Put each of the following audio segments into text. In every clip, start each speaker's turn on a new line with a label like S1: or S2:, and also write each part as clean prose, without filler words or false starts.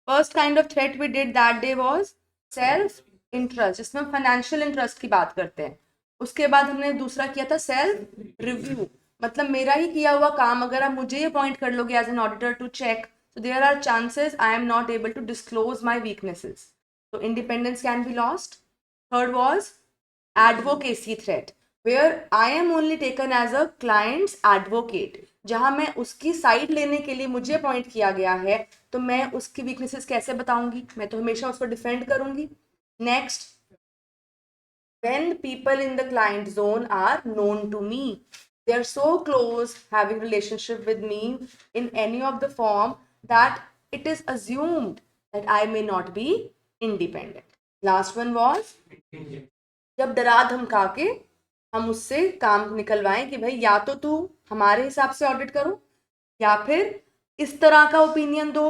S1: First kind of threat we did that day was self interest, जिसमें हम financial interest की बात करते हैं. उसके बाद हमने दूसरा किया था सेल्फ रिव्यू, मतलब मेरा ही किया हुआ काम अगर आप मुझे ही अपॉइंट कर लोगे as an auditor to check, so there are chances I am not able to disclose my weaknesses. So independence can be lost. Third was advocacy threat, where I am only taken as a client's advocate. जहां मैं उसकी side लेने के लिए मुझे appoint किया गया है, तो मैं उसकी वीकनेसेस कैसे बताऊंगी, मैं तो हमेशा उसको डिफेंड करूंगी. Next, when people in the client zone are known to me, they are so close having relationship with me in any of the form that it is assumed that I may not be independent. Last one was जब डरा धमका के हम उससे काम निकलवाएं कि भाई या तो तू हमारे हिसाब से ऑडिट करो, या फिर इस तरह का ओपिनियन दो,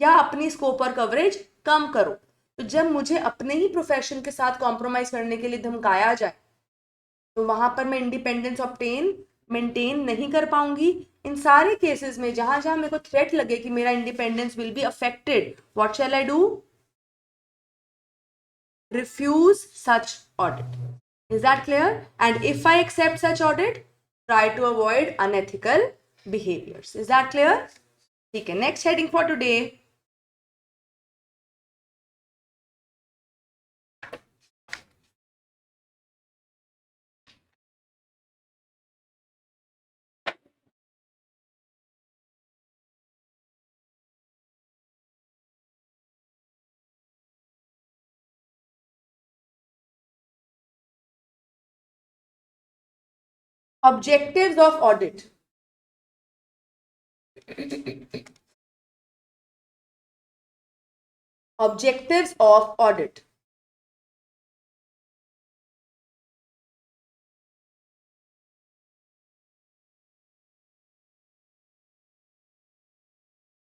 S1: या अपनी स्कोप और कवरेज कम करो. तो जब मुझे अपने ही प्रोफेशन के साथ कॉम्प्रोमाइज करने के लिए धमकाया जाए, तो वहां पर मैं इंडिपेंडेंस ऑब्टेन मेंटेन नहीं कर पाऊंगी. इन सारे केसेस में जहां जहां मेरे को थ्रेट लगे कि मेरा independence will be affected, what shell I do? Refuse such audit. Is that clear? And if I accept such audit, try to avoid unethical behaviors. Is that clear? Okay, next heading for today. Objectives of audit. Objectives of audit.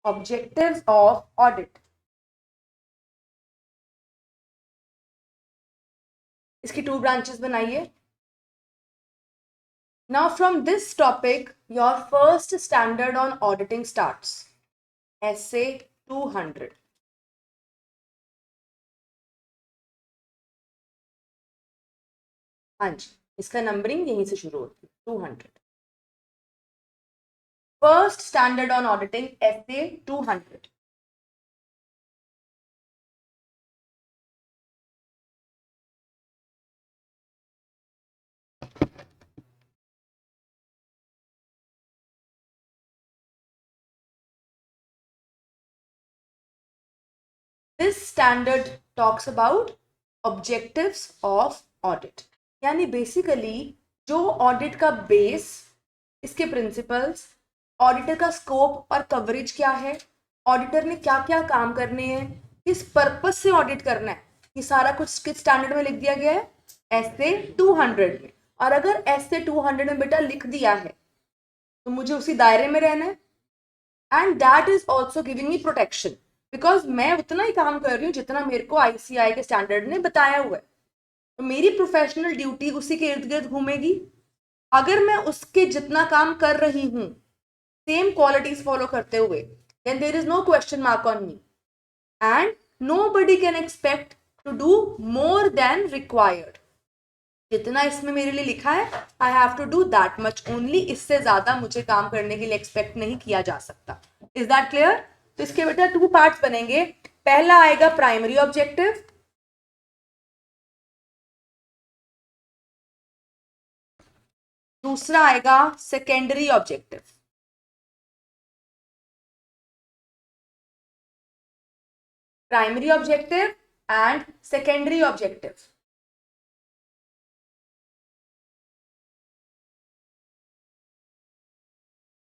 S1: Objectives of audit. इसकी 2 branches बनाइए. Now from this topic, your first standard on auditing starts. Essay 200. हाँ जी, इसका numbering यहीं से शुरू होती है, 200. First standard on auditing, essay 200. This standard talks about objectives of audit. यानी बेसिकली जो ऑडिट का बेस, इसके प्रिंसिपल्स, ऑडिटर का स्कोप और कवरेज क्या है, ऑडिटर ने क्या क्या काम करने हैं, किस पर्पस से ऑडिट करना है, ये सारा कुछ किस स्टैंडर्ड में लिख दिया गया है? ऐसे 200 में. और अगर ऐसे 200 में बेटा लिख दिया है तो मुझे उसी दायरे में रहना है. And that is also giving me protection, because मैं उतना ही काम कर रही हूँ जितना मेरे को आईसीआई के स्टैंडर्ड ने बताया हुआ है. तो मेरी प्रोफेशनल ड्यूटी उसी के इर्द गिर्द घूमेगी. अगर मैं उसके जितना काम कर रही हूँ सेम क्वालिटीज फॉलो करते हुए, then there is no question mark on me, and nobody can expect to do more than required. जितना इसमें मेरे लिए लिखा है, I have to do that much only. इससे ज्यादा मुझे काम करने के लिए एक्सपेक्ट नहीं किया जा सकता. Is that clear? तो इसके बेटा 2 पार्ट्स बनेंगे. पहला आएगा प्राइमरी ऑब्जेक्टिव, दूसरा आएगा secondary objective. Primary objective and secondary objective.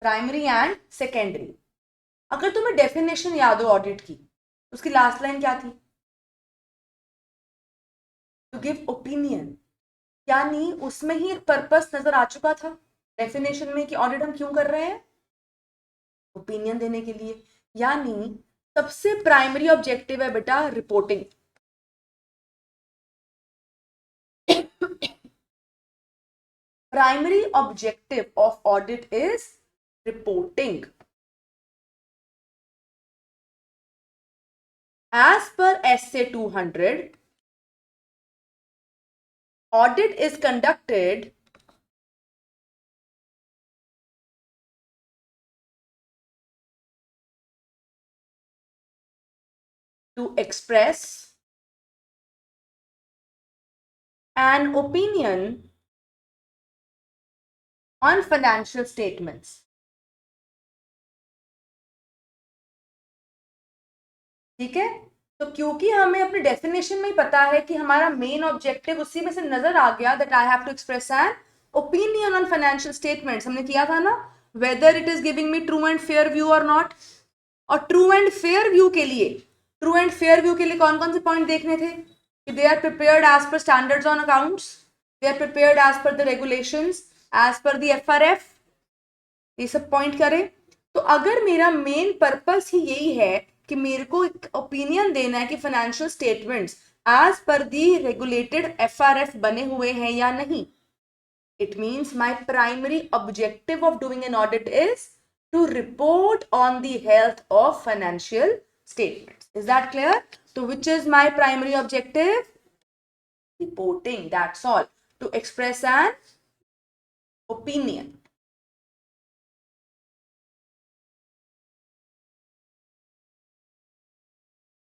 S1: Primary and secondary. अगर तुम्हें डेफिनेशन याद हो ऑडिट की, उसकी लास्ट लाइन क्या थी? To give opinion. यानी उसमें ही एक पर्पस नजर आ चुका था डेफिनेशन में कि ऑडिट हम क्यों कर रहे हैं? ओपिनियन देने के लिए. यानी सबसे प्राइमरी ऑब्जेक्टिव है बेटा reporting. Primary objective of audit is reporting. As per SA 200, audit is conducted to express an opinion on financial statements. ठीक है, तो क्योंकि हमें अपने डेफिनेशन में ही पता है कि हमारा मेन ऑब्जेक्टिव उसी में से नजर आ गया, that I have to express an opinion on financial statements, हमने किया था ना, whether it is giving me true and fair view और नॉट। और ट्रू एंड फेयर व्यू के लिए, ट्रू एंड फेयर व्यू के लिए कौन कौन से पॉइंट देखने थे कि they are prepared as per standards on accounts, they are prepared as per the regulations, as per the FRF, ये सब पॉइंट करें। तो अगर मेरा मेन पर्पस ही यही है कि मेरे को एक ओपिनियन देना है कि फाइनेंशियल स्टेटमेंट्स एज पर दी रेगुलेटेड एफआरएफ बने हुए हैं या नहीं, it means my primary objective of doing an audit is to report on the health of financial statements. Is that clear? So which is my primary objective? Reporting, that's all. To express an opinion.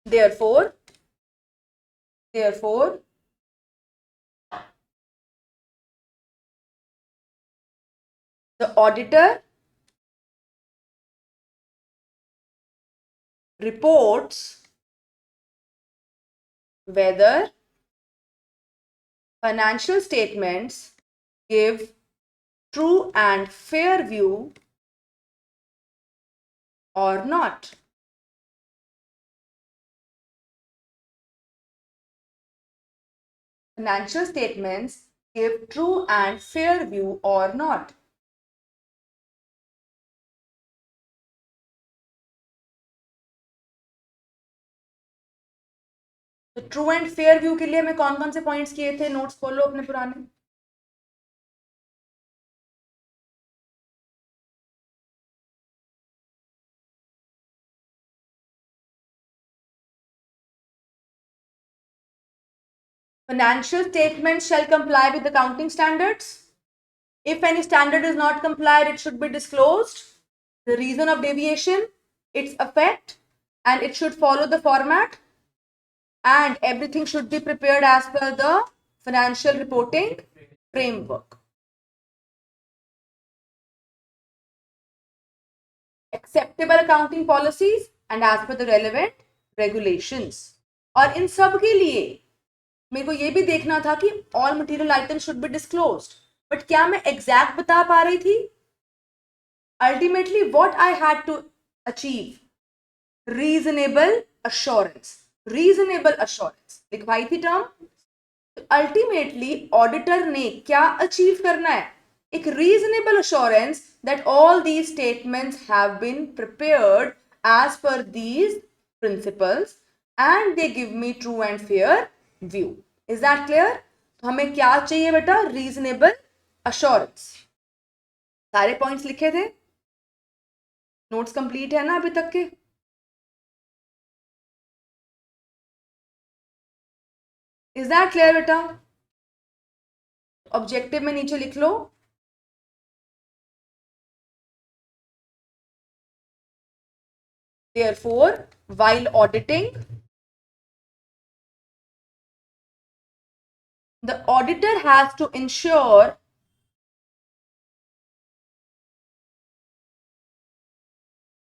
S1: Therefore, the auditor reports whether financial statements give true and fair view or not. Financial statements give true and fair view or not. तो true and fair view के लिए हमें कौन कौन से points किए थे, notes खोलो अपने पुराने। Financial statements shall comply with accounting standards. If any standard is not complied, it should be disclosed, the reason of deviation, its effect, and it should follow the format, and everything should be prepared as per the financial reporting framework. Acceptable accounting policies and as per the relevant regulations. और इन सब के लिए मेरे को ये भी देखना था कि all material item should be disclosed, but क्या मैं एग्जैक्ट बता पा रही थी? Ultimately what I had to achieve, reasonable assurance, reasonable assurance लिखवाई थी टर्म। अल्टीमेटली ऑडिटर ने क्या अचीव करना है, एक reasonable assurance that all these statements have been prepared as per these principles and they give me true and fair view. Is that clear? तो हमें क्या चाहिए बेटा, रीजनेबल अश्योरेंस। सारे पॉइंट्स लिखे थे, नोट्स कंप्लीट है ना अभी तक के? इज दैट क्लियर बेटा? ऑब्जेक्टिव में नीचे लिख लो, therefore while auditing, the auditor has to ensure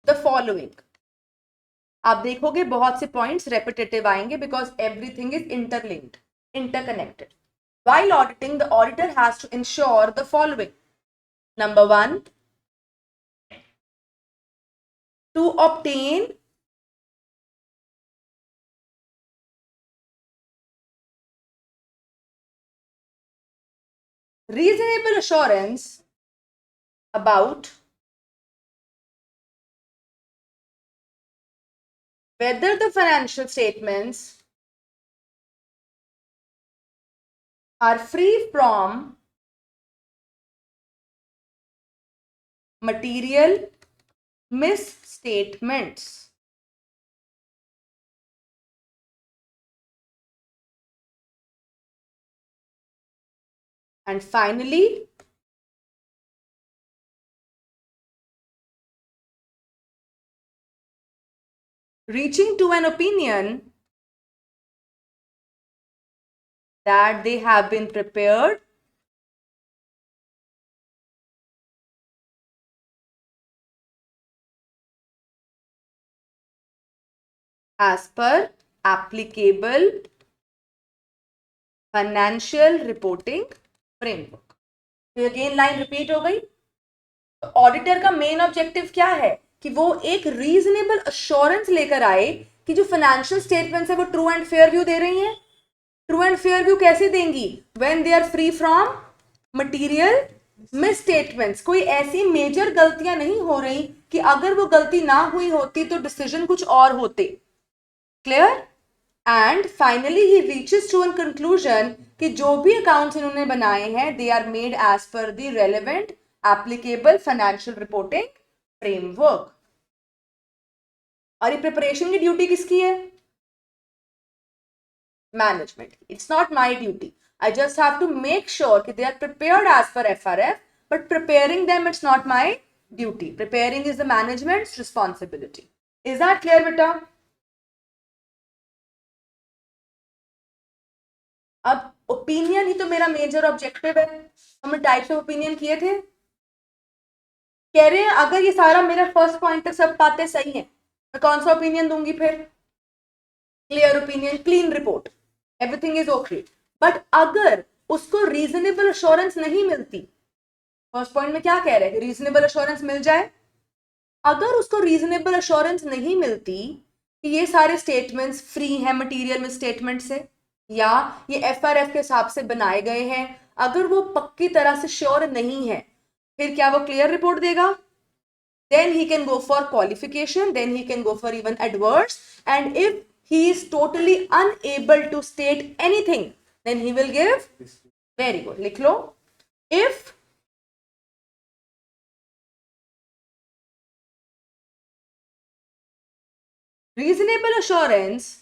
S1: the following. आप देखोगे बहुत से पॉइंट्स रेपिटेटिव आएंगे because everything is interlinked, interconnected. While auditing, the auditor has to ensure the following. Number one, to obtain reasonable assurance about whether the financial statements are free from material misstatements. And finally, reaching to an opinion that they have been prepared as per applicable financial reporting framework. तो again line repeat हो गई. Auditor का main objective क्या है कि वो एक reasonable assurance लेकर आए कि जो फाइनेंशियल स्टेटमेंट्स है वो ट्रू एंड फेयर व्यू दे रही हैं. ट्रू एंड फेयर व्यू कैसे देंगी? When they are free from material misstatements. कोई ऐसी मेजर गलतियां नहीं हो रही कि अगर वो गलती ना हुई होती तो डिसीजन कुछ और होते. Clear? And finally he reaches to an conclusion कि जो भी अकाउंट्स इन्होंने बनाए हैं they are made as per the relevant applicable financial reporting framework. और ये प्रिपरेशन की ड्यूटी किसकी है? Management. It's not my duty. I just have to make sure that they are prepared as per FRF, but preparing them it's not my duty. Preparing is the management's responsibility. Is that clear, beta? अब opinion ही तो मेरा major objective है. हमने types of opinion किए थे. कह रहे हैं अगर ये सारा मेरा फर्स्ट पॉइंट तक सब बातें सही हैं, मैं कौन सा ओपिनियन दूंगी फिर? Clear opinion, clean report, everything is okay. But अगर उसको रीजनेबल अश्योरेंस नहीं मिलती, फर्स्ट पॉइंट में क्या कह रहे हैं? रीजनेबल अश्योरेंस मिल जाए. अगर उसको रीजनेबल अश्योरेंस नहीं मिलती कि ये सारे स्टेटमेंट्स फ्री हैं मटेरियल मिसस्टेटमेंट से या ये एफआरएफ के हिसाब से बनाए गए हैं, अगर वो पक्की तरह से श्योर नहीं है, फिर क्या वो क्लियर रिपोर्ट देगा? Then he can go for qualification, then he can go for even adverse, and if he is totally unable to state anything, then he will give, very good, लिख लो, if reasonable assurance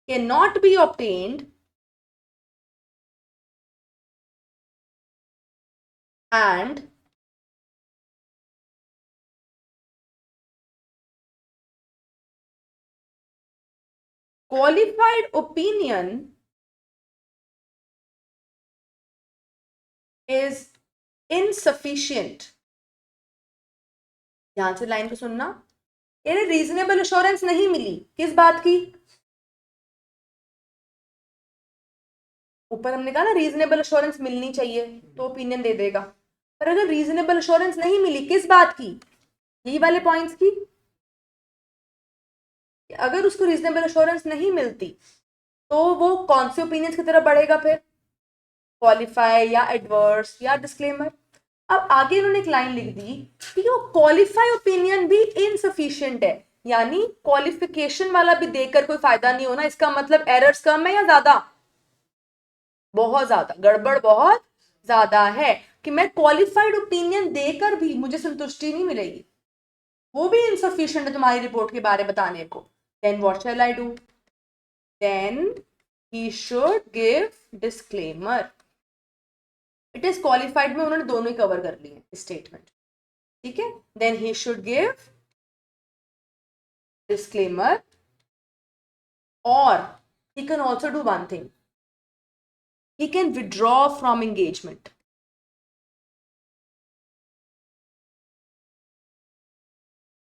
S1: cannot be obtained and qualified opinion is insufficient. ध्यान से line को सुनना. इन्हें reasonable assurance नहीं मिली किस बात की? ऊपर हमने कहा ना रीजनेबल अश्योरेंस मिलनी चाहिए तो ओपिनियन दे देगा. पर अगर रीजनेबल अश्योरेंस नहीं मिली किस बात की? यही वाले पॉइंट्स की. अगर उसको रीजनेबल अश्योरेंस नहीं मिलती तो वो कौन से ओपिनियंस की तरफ बढ़ेगा फिर? क्वालिफाई या एडवर्स या डिस्क्लेमर. अब आगे इन्होंने एक लाइन लिख दी कि वो क्वालिफाई ओपिनियन भी इनसफिशिएंट है, यानी क्वालिफिकेशन वाला भी देकर कोई फायदा नहीं होना. इसका मतलब एरर्स कम है या ज्यादा? बहुत ज्यादा, गड़बड़ बहुत ज्यादा है कि मैं क्वालिफाइड ओपिनियन देकर भी मुझे संतुष्टि नहीं मिलेगी. वो भी इनसफिशिएंट है तुम्हारी रिपोर्ट के बारे में बताने को. Then what shall I do? Then he should give disclaimer. It is qualified में उन्होंने दोनों ही कवर कर लिए स्टेटमेंट. ठीक है. Then he should give disclaimer, or he can also do one thing. He can withdraw from engagement.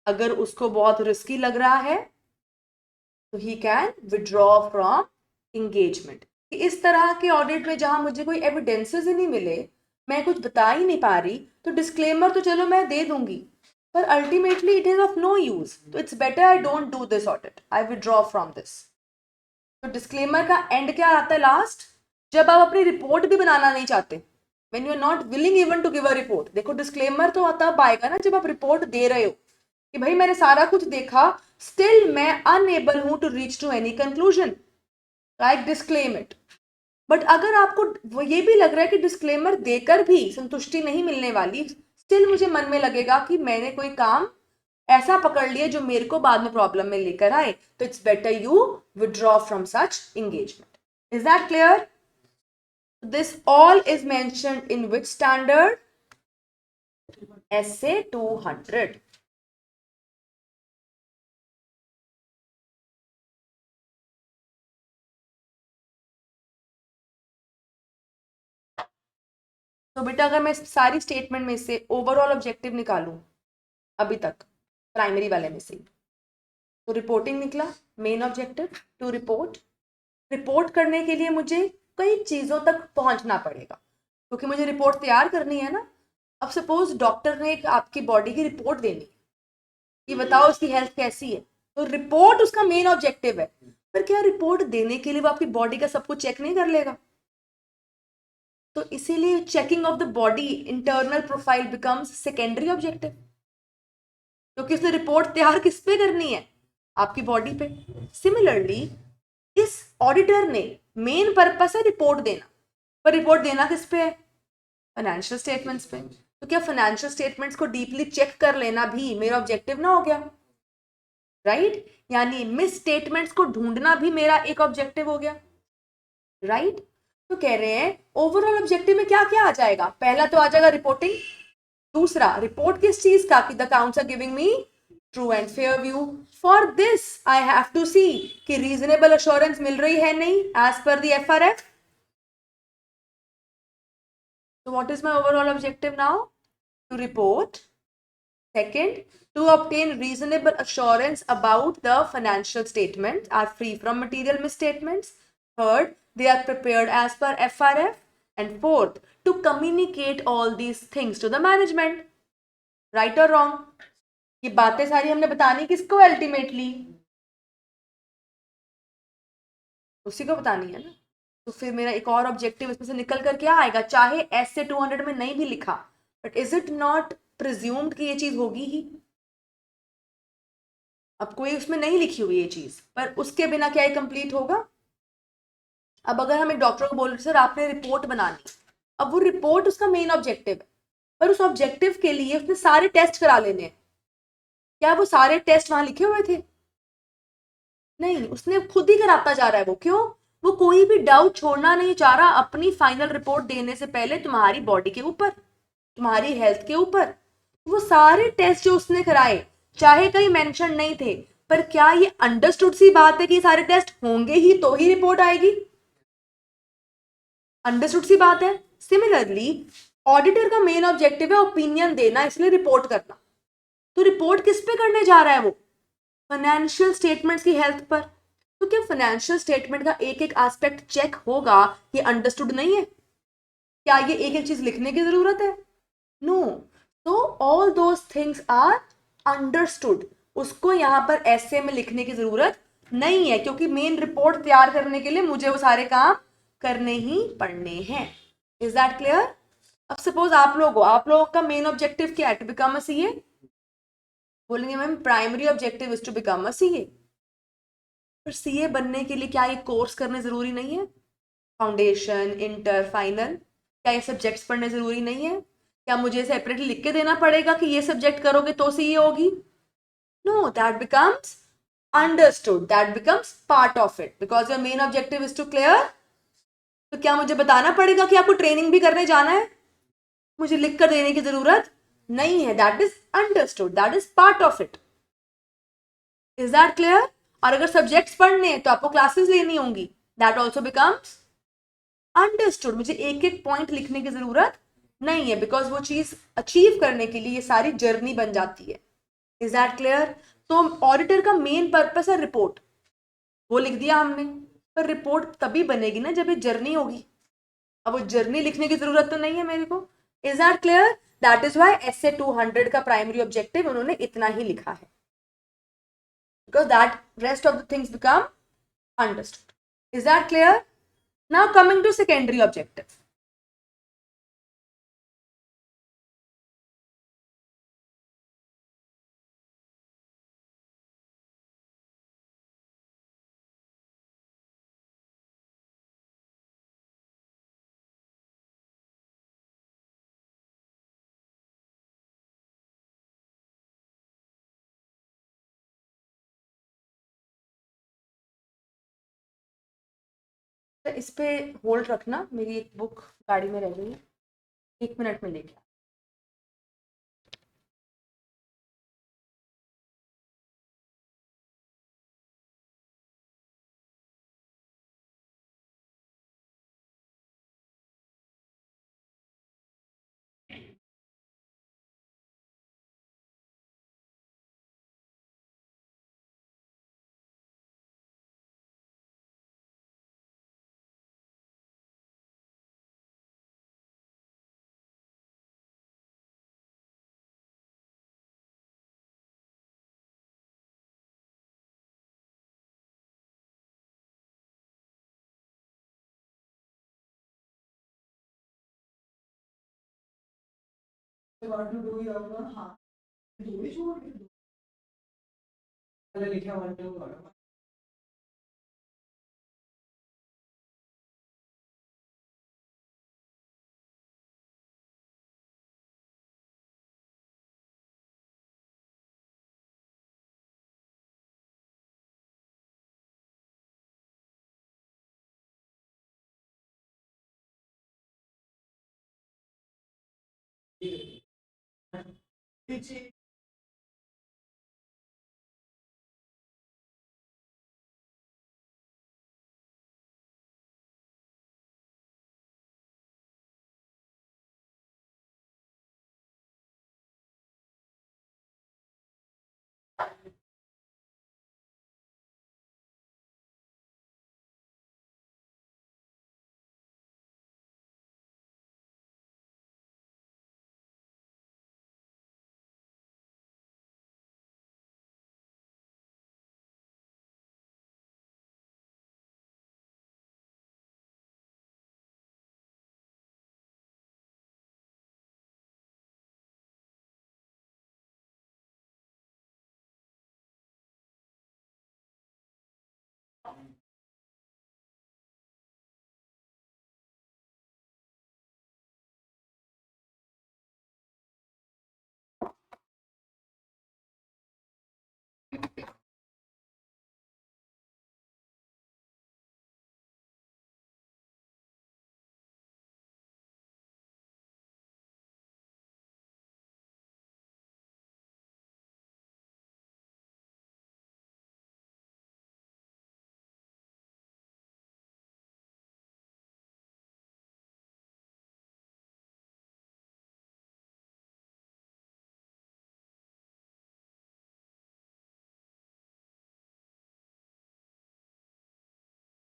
S1: अगर उसको बहुत रिस्की लग रहा है तो he can withdraw from engagement. इस तरह के ऑडिट में जहां मुझे कोई एविडेंसेस ही नहीं मिले, मैं कुछ बता ही नहीं पा रही, तो डिस्क्लेमर तो चलो मैं दे दूंगी, पर ultimately it is of no use. तो it's better I don't do this audit, I withdraw from this. तो डिस्क्लेमर का एंड क्या आता है? लास्ट, जब आप अपनी रिपोर्ट भी बनाना नहीं चाहते, when you are not willing even to give a report. देखो डिस्क्लेमर तो तब आएगा ना जब आप रिपोर्ट दे रहे हो कि भाई मैंने सारा कुछ देखा, स्टिल मैं अनएबल हूं to reach to any conclusion, I disclaim it. But अगर आपको ये भी लग रहा है कि डिस्क्लेमर देकर भी संतुष्टि नहीं मिलने वाली, स्टिल मुझे मन में लगेगा कि मैंने कोई काम ऐसा पकड़ लिया जो मेरे को बाद में प्रॉब्लम में लेकर आए, तो it's better you withdraw from such engagement. Is that clear? This all is mentioned in which standard? Essay 200. तो बेटा अगर मैं सारी स्टेटमेंट में से ओवरऑल ऑब्जेक्टिव निकालूं अभी तक प्राइमरी वाले में से, तो रिपोर्टिंग निकला main objective to report. Report करने के लिए मुझे कई चीज़ों तक पहुंचना पड़ेगा, क्योंकि मुझे रिपोर्ट तैयार करनी है ना। अब सपोज डॉक्टर ने एक आपकी बॉडी की रिपोर्ट देनी है कि बताओ उसकी हेल्थ कैसी है, तो रिपोर्ट उसका मेन ऑब्जेक्टिव है। पर क्या रिपोर्ट देने के लिए वो आपकी बॉडी का सब कुछ चेक नहीं कर लेगा? तो इसीलिए checking of the body internal profile becomes secondary objective, क्योंकि उसने रिपोर्ट तैयार किस पे करनी है? आपकी बॉडी पे। सिमिलरली इस ऑडिटर ने मेन पर्पस है रिपोर्ट देना, पर रिपोर्ट देना किस पे है? फाइनेंशियल स्टेटमेंट्स पे। तो क्या फाइनेंशियल स्टेटमेंट्स को डीपली चेक कर लेना भी मेरा ऑब्जेक्टिव ना हो गया? राइट? यानी मिस स्टेटमेंट्स को ढूंढना भी मेरा एक ऑब्जेक्टिव हो गया। राइट? तो कह रहे हैं ओवरऑल ऑब्जेक्टिव में क्या क्या आ जाएगा? पहला तो आ जाएगा रिपोर्टिंग। दूसरा रिपोर्ट किस चीज का? कि the accounts are giving me true and fair view. For this I have to see कि रीजनेबल अश्योरेंस मिल रही है नहीं as per the FRF. So what is my overall objective now? To report. Second, to obtain reasonable assurance about the financial statements are free from material misstatements. Third, they are prepared as per FRF. And fourth, to communicate all these things to the management. Right or wrong? ये बातें सारी हमने बतानी किसको? Ultimately उसी को बतानी है ना। तो फिर मेरा एक और ऑब्जेक्टिव इसमें से निकल कर क्या आएगा? चाहे ऐसे 200 में नहीं भी लिखा, but is it not presumed कि ये चीज होगी ही? अब कोई उसमें नहीं लिखी हुई ये चीज, पर उसके बिना क्या ये कंप्लीट होगा? अब अगर हम एक डॉक्टर को बोल रहे सर आपने रिपोर्ट बनानी, अब वो रिपोर्ट उसका मेन ऑब्जेक्टिव है, पर उस ऑब्जेक्टिव के लिए उसने सारे टेस्ट करा लेने हैं। क्या वो सारे टेस्ट वहां लिखे हुए थे? नहीं, उसने खुद ही कराता जा रहा है। वो क्यों? वो कोई भी डाउट छोड़ना नहीं चाह रहा अपनी फाइनल रिपोर्ट देने से पहले तुम्हारी बॉडी के ऊपर, तुम्हारी हेल्थ के ऊपर। वो सारे टेस्ट जो उसने कराए, चाहे कहीं मेंशन नहीं थे, पर क्या ये अंडरस्टूड सी बात है कि सारे टेस्ट होंगे ही तो ही रिपोर्ट आएगी? अंडरस्टूड सी बात है। सिमिलरली ऑडिटर का मेन ऑब्जेक्टिव है ओपिनियन देना, इसलिए रिपोर्ट करना। तो रिपोर्ट किस पे करने जा रहा है वो? फाइनेंशियल स्टेटमेंट्स की हेल्थ पर। तो क्या फाइनेंशियल स्टेटमेंट का एक एक एस्पेक्ट चेक होगा? ये अंडरस्टूड नहीं है? क्या ये एक एक चीज लिखने की जरूरत है? नो। तो all those things are understood. उसको यहां पर ऐसे में लिखने की जरूरत नहीं है, क्योंकि मेन रिपोर्ट तैयार करने के लिए मुझे वो सारे काम करने ही पड़ने हैं। Is that clear? अब सपोज आप लोगों का मेन ऑब्जेक्टिव क्या है? To become a CA. बोलेंगे ma'am primary objective is to become a CA. पर सीए बनने के लिए क्या ये कोर्स करने जरूरी नहीं है? फाउंडेशन, इंटर, फाइनल, क्या ये सब्जेक्ट्स पढ़ने जरूरी नहीं है? क्या मुझे सेपरेटली लिख के देना पड़ेगा कि ये सब्जेक्ट करोगे तो सीए होगी? No, that becomes understood, that becomes part of it, because your main objective is to clear. तो क्या मुझे बताना पड़ेगा कि आपको ट्रेनिंग भी करने जाना है? मुझे लिख कर देने की जरूरत नहीं है। That is understood, that is part of it. Is that clear? और अगर सब्जेक्ट्स पढ़ने हैं तो आपको क्लासेस लेनी होंगी, दैट ऑल्सो बिकम्स अंडरस्टूड। मुझे एक एक पॉइंट लिखने की जरूरत नहीं है, बिकॉज वो चीज अचीव करने के लिए ये सारी जर्नी बन जाती है। Is that clear? तो ऑडिटर का मेन पर्पस है रिपोर्ट, वो लिख दिया हमने। पर रिपोर्ट तभी बनेगी ना जब ये जर्नी होगी। अब वो जर्नी लिखने की जरूरत तो नहीं है मेरे को। Is that clear? That is why SA 200 का प्राइमरी ऑब्जेक्टिव उन्होंने इतना ही लिखा है, because that rest of the things become understood. Is that clear? Now coming to secondary objective. तो इस पे होल्ड रखना, मेरी एक बुक गाड़ी में रह गई है, 1 मिनट में लेके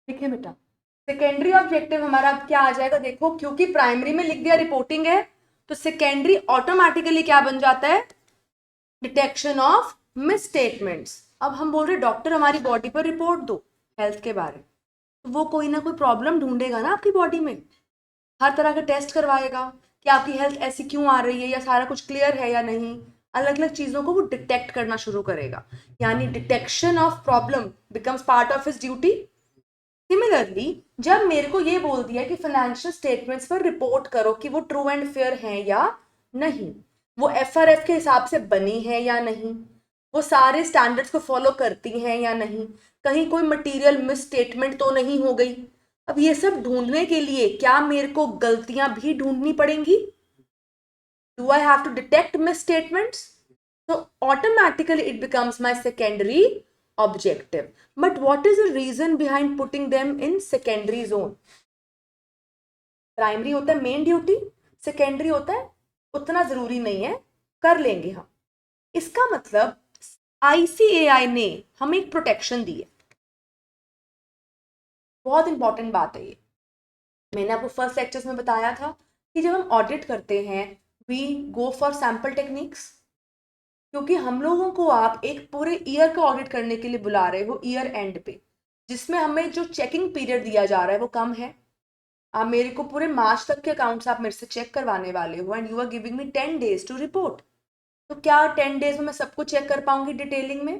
S1: ठीक है बेटा। सेकेंडरी ऑब्जेक्टिव हमारा अब क्या आ जाएगा देखो, क्योंकि प्राइमरी में लिख दिया रिपोर्टिंग है, तो सेकेंडरी ऑटोमेटिकली क्या बन जाता है, डिटेक्शन ऑफ मिस स्टेटमेंट्स। अब हम बोल रहे डॉक्टर हमारी बॉडी पर रिपोर्ट दो हेल्थ के बारे में, तो वो कोई ना कोई प्रॉब्लम ढूंढेगा ना आपकी बॉडी में, हर तरह के टेस्ट करवाएगा कि आपकी हेल्थ ऐसी क्यों आ रही है, या सारा कुछ क्लियर है या नहीं, अलग अलग चीज़ों को वो डिटेक्ट करना शुरू करेगा, यानी detection of problem becomes part of his duty. Similarly जब मेरे को ये बोल दिया कि फाइनेंशियल स्टेटमेंट्स पर रिपोर्ट करो कि वो ट्रू एंड फेयर हैं या नहीं, वो एफआरएफ के हिसाब से बनी है या नहीं, वो सारे स्टैंडर्ड्स को फॉलो करती हैं या नहीं, कहीं कोई मटेरियल मिस स्टेटमेंट तो नहीं हो गई। अब ये सब ढूंढने के लिए क्या मेरे को गलतियां भी ढूंढनी पड़ेंगी? Do I have to detect misstatements? So automatically it becomes my secondary objective. But what is the reason behind putting them in secondary zone? Primary होता है मेन ड्यूटी, सेकेंडरी होता है उतना जरूरी नहीं है, कर लेंगे हम। इसका मतलब आईसीएआई ने हमें एक प्रोटेक्शन दी है, बहुत इंपॉर्टेंट बात है ये। मैंने आपको फर्स्ट लेक्चर्स में बताया था कि जब हम ऑडिट करते हैं we go for sample techniques, क्योंकि हम लोगों को आप एक पूरे ईयर का ऑडिट करने के लिए बुला रहे हो ईयर एंड पे, जिसमें हमें जो चेकिंग पीरियड दिया जा रहा है वो कम है। आप मेरे को पूरे मार्च तक के अकाउंट्स आप मेरे से चेक करवाने वाले हो and you are giving me 10 days to report. तो क्या 10 days में मैं सब कुछ चेक कर पाऊंगी डिटेलिंग में?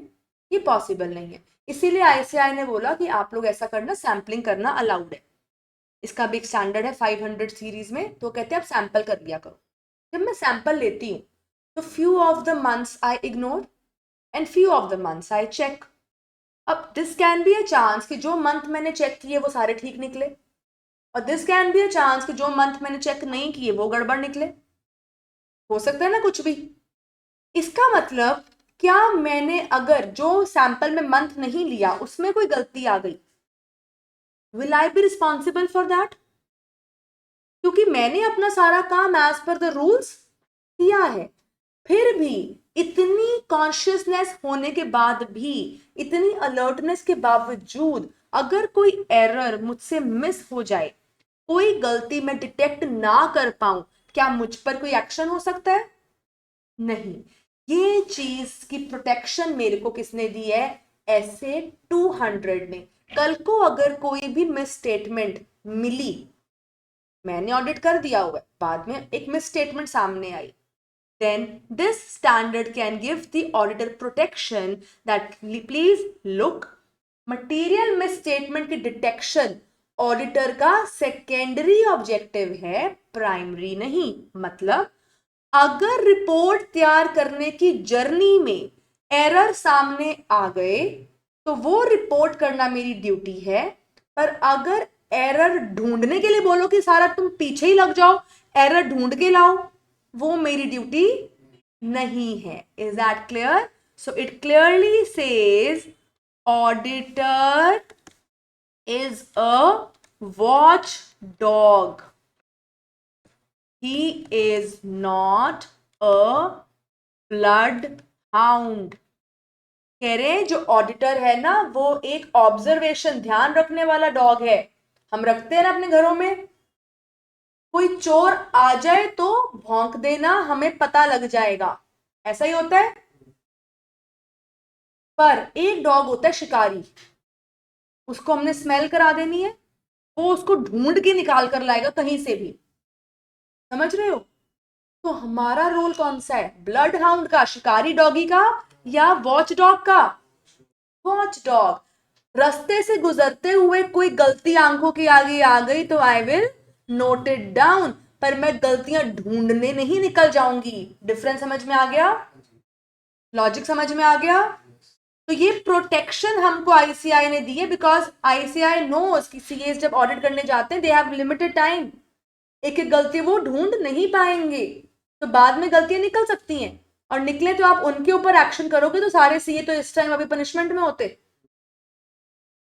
S1: ये पॉसिबल नहीं है। इसीलिए आईसीआई ने बोला कि आप लोग ऐसा करना, सैम्पलिंग करना अलाउड है। इसका भी एक स्टैंडर्ड है 500 सीरीज में, तो कहते हैं आप सैंपल कर लिया करो। जब मैं सैंपल लेती हूँ तो few of the months I ignore and few of the months I check. अब this can be a chance कि जो मंथ मैंने चेक किए वो सारे ठीक निकले, और this can be a chance कि जो मंथ मैंने चेक नहीं किए वो गड़बड़ निकले, हो सकता है ना कुछ भी। इसका मतलब क्या मैंने अगर जो सैंपल में मंथ नहीं लिया उसमें कोई गलती आ गई, will I be responsible for that? क्योंकि मैंने अपना सारा काम एज पर द रूल्स किया है। फिर भी इतनी कॉन्शियसनेस होने के बाद भी, इतनी अलर्टनेस के बावजूद अगर कोई एरर मुझसे मिस हो जाए, कोई गलती मैं डिटेक्ट ना कर पाऊं, क्या मुझ पर कोई एक्शन हो सकता है? नहीं। ये चीज की प्रोटेक्शन मेरे को किसने दी है? ऐसे 200 ने। कल को अगर कोई भी मिस स्टेटमेंट मिली, मैंने ऑडिट कर दिया हुआ है, बाद में एक मिस स्टेटमेंट सामने आई, then this standard can give the auditor protection that please look, material misstatement की डिटेक्शन ऑडिटर का सेकेंडरी ऑब्जेक्टिव है, प्राइमरी नहीं। मतलब अगर रिपोर्ट तैयार करने की जर्नी में एरर सामने आ गए तो वो रिपोर्ट करना मेरी ड्यूटी है, पर अगर एरर ढूंढने के लिए बोलो कि सारा तुम पीछे ही लग जाओ, एरर ढूंढ के लाओ, वो मेरी ड्यूटी नहीं है। Is that clear? So it clearly says auditor is a watch dog, he is not a blood hound। कह रहे हैं जो ऑडिटर है ना वो एक ऑब्जर्वेशन, ध्यान रखने वाला डॉग है। हम रखते हैं ना अपने घरों में, कोई चोर आ जाए तो भौंक देना, हमें पता लग जाएगा, ऐसा ही होता है। पर एक डॉग होता है शिकारी, उसको हमने स्मेल करा देनी है, वो उसको ढूंढ के निकाल कर लाएगा कहीं से भी। समझ रहे हो? तो हमारा रोल कौन सा है? ब्लड हाउंड का, शिकारी डॉगी का, या वॉच डॉग का? Watch dog. रास्ते से गुजरते हुए कोई गलती आंखों के आगे आ गई तो I will note it down, पर मैं गलतियां ढूंढने नहीं निकल जाऊंगी। डिफरेंस समझ में आ गया? लॉजिक समझ में आ गया? तो ये प्रोटेक्शन हमको आईसीआई ने दी है, बिकॉज आईसीआई नोस कि सीएस जब ऑडिट करने जाते हैं दे हैव लिमिटेड टाइम, एक एक गलती वो ढूंढ नहीं पाएंगे, तो बाद में गलतियां निकल सकती हैं, और निकले तो आप उनके ऊपर एक्शन करोगे तो सारे सीए तो इस टाइम अभी पनिशमेंट में होते।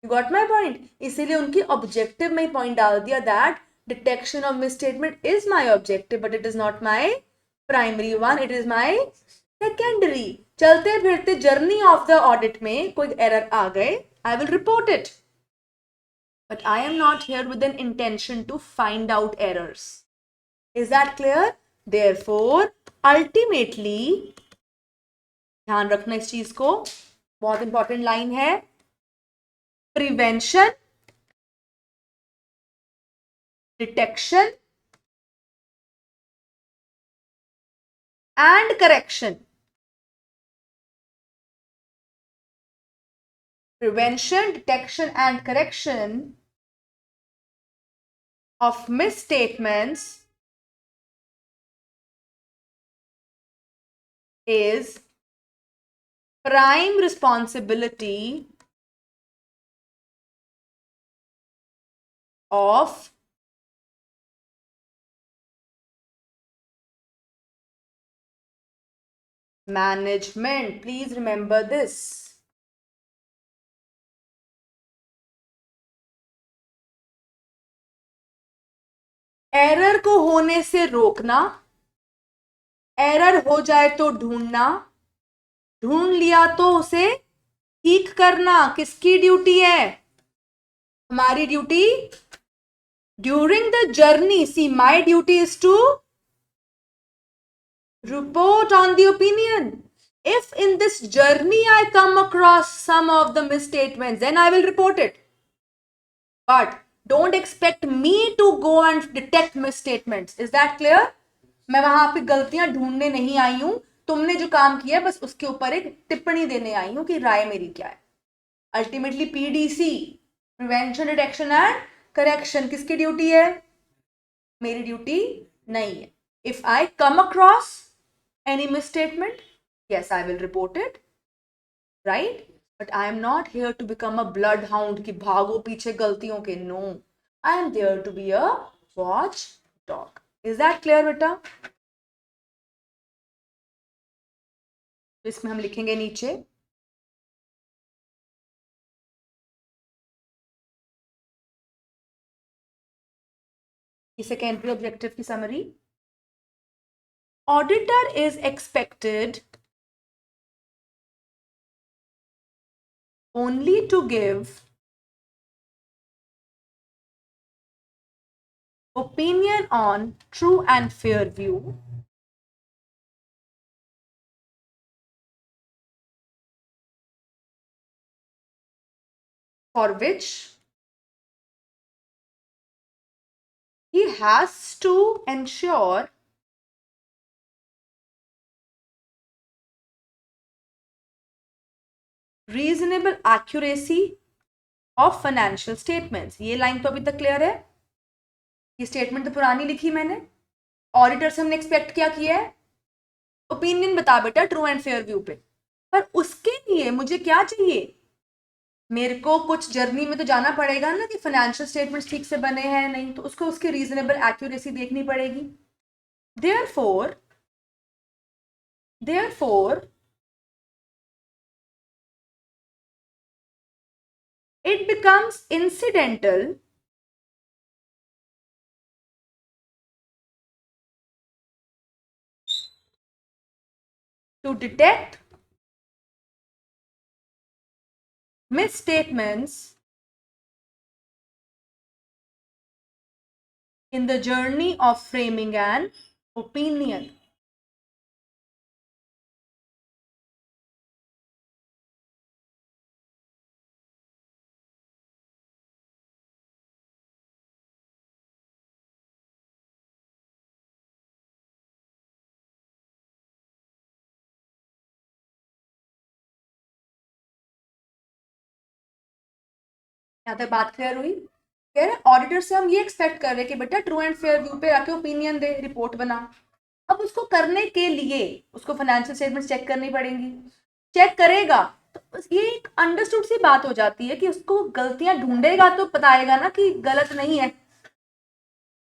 S1: You got my point? इसीलिए उनकी ऑब्जेक्टिव में पॉइंट डाल दिया that detection of miss statement is my objective but it is not my primary one, it is my secondary. चलते फिरते जर्नी ऑफ द ऑडिट में कोई एरर आ गए, I will report it, but I am not here with an intention to find out errors. Is that clear? Therefore, ultimately, ध्यान रखना इस चीज को, बहुत इंपॉर्टेंट लाइन है, prevention, detection and correction. Prevention, detection, and correction of misstatements is prime responsibility of management. Please remember this. Error को होने से रोकना, एरर हो जाए तो ढूंढना, ढूंढ लिया तो उसे ठीक करना किसकी ड्यूटी है? हमारी duty. During the journey, see my duty is to report on the opinion. If in this journey I come across some of the misstatements, then I will report it. But don't expect me to go and detect misstatements. Is that clear? मैं वहां पे गलतियां ढूंढने नहीं आई हूं, तुमने जो काम किया बस उसके ऊपर एक टिप्पणी देने आई हूं कि राय मेरी क्या है। Ultimately PDC, prevention, detection and correction, किसकी ड्यूटी है? मेरी ड्यूटी नहीं है। If I come across any misstatement, yes, I will report it, right? But I am not here to become a bloodhound कि भागो पीछे गलतियों के। No, I am there to be a watchdog. Is that clear बेटा? इसमें हम लिखेंगे नीचे सेकेंडरी ऑब्जेक्टिव की summary. Auditor is expected only to give opinion on true and fair view for which he has to ensure reasonable accuracy of financial statements. ये line तो अभी तक क्लियर है. ये स्टेटमेंट तो पुरानी लिखी मैंने. ऑडिटर से हमने एक्सपेक्ट क्या किया है? ओपिनियन बता बेटा ट्रू एंड फेयर व्यू पे. पर उसके लिए मुझे क्या चाहिए? मेरे को कुछ जर्नी में तो जाना पड़ेगा ना कि फाइनेंशियल स्टेटमेंट्स ठीक से बने हैं नहीं, तो उसको उसकी रीजनेबल एक्यूरेसी देखनी पड़ेगी. Therefore it becomes incidental to detect misstatements in the journey of framing an opinion. यहाँ तक बात क्लियर हुई? कह रहे ऑडिटर से हम ये एक्सपेक्ट कर रहे हैं कि बेटा ट्रू एंड फेयर व्यू पे आके ओपिनियन दे, रिपोर्ट बना. अब उसको करने के लिए उसको फाइनेंशियल स्टेटमेंट्स चेक करनी पड़ेंगी. चेक करेगा तो ये एक अंडरस्टूड सी बात हो जाती है कि उसको गलतियां ढूंढेगा तो बताएगा ना कि गलत नहीं है.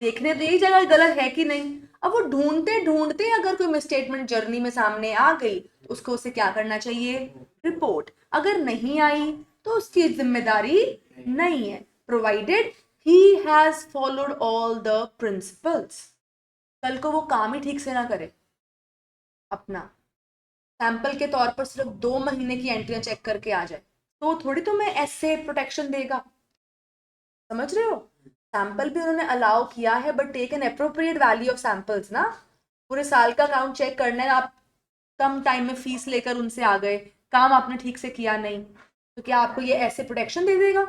S1: देखने तो यही जगह गलत है कि नहीं. अब वो ढूंढते ढूंढते अगर कोई मिसस्टेटमेंट जर्नी में सामने आ गई तो उसको उसे क्या करना चाहिए? रिपोर्ट. अगर नहीं आई तो उसकी जिम्मेदारी नहीं है, provided he has followed all the principles. कल को वो काम ही ठीक से ना करे, अपना सैंपल के तौर पर सिर्फ 2 महीने की एंट्रियां चेक करके आ जाए तो थोड़ी तुम्हें ऐसे प्रोटेक्शन देगा. समझ रहे हो? सैंपल भी उन्होंने अलाउ किया है, but take an appropriate value of samples ना. पूरे साल का अकाउंट चेक करना है, आप कम टाइम में फीस लेकर उनसे आ गए, काम आपने ठीक से किया नहीं, तो क्या आपको ये ऐसे प्रोटेक्शन दे देगा?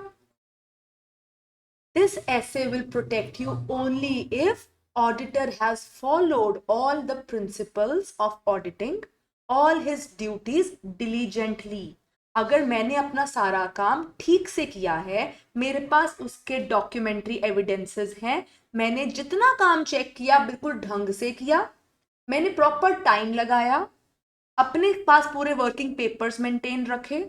S1: This essay will protect you only if auditor has followed all the principles of auditing, all his duties diligently. अगर मैंने अपना सारा काम ठीक से किया है, मेरे पास उसके डॉक्यूमेंट्री एविडेंसेस हैं, मैंने जितना काम चेक किया बिल्कुल ढंग से किया, मैंने प्रॉपर टाइम लगाया, अपने पास पूरे वर्किंग पेपर्स मेंटेन रखे,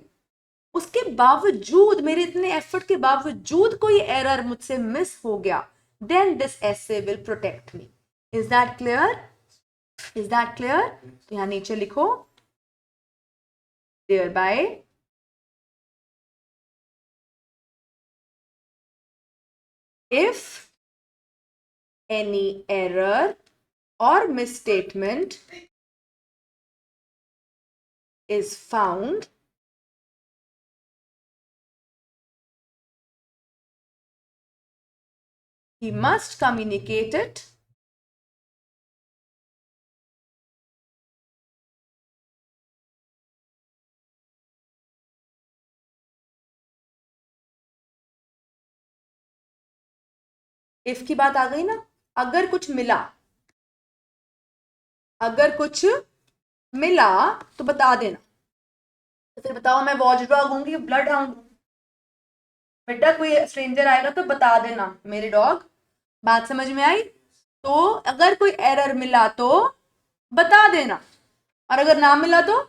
S1: उसके बावजूद, मेरे इतने एफर्ट के बावजूद कोई एरर मुझसे मिस हो गया, then this SA will protect me. Is that clear? Is that clear? तो यहां नीचे लिखो thereby if any error or misstatement is found, he must communicate it if की बात आ गई ना. अगर कुछ मिला, अगर कुछ मिला तो बता देना. तो फिर बताओ मैं वॉच डॉग हूँ कि ब्लड हाउंड? बेटा कोई स्ट्रेंजर आएगा तो बता देना मेरे डॉग. बात समझ में आई? तो अगर कोई एरर मिला तो बता देना, और अगर ना मिला तो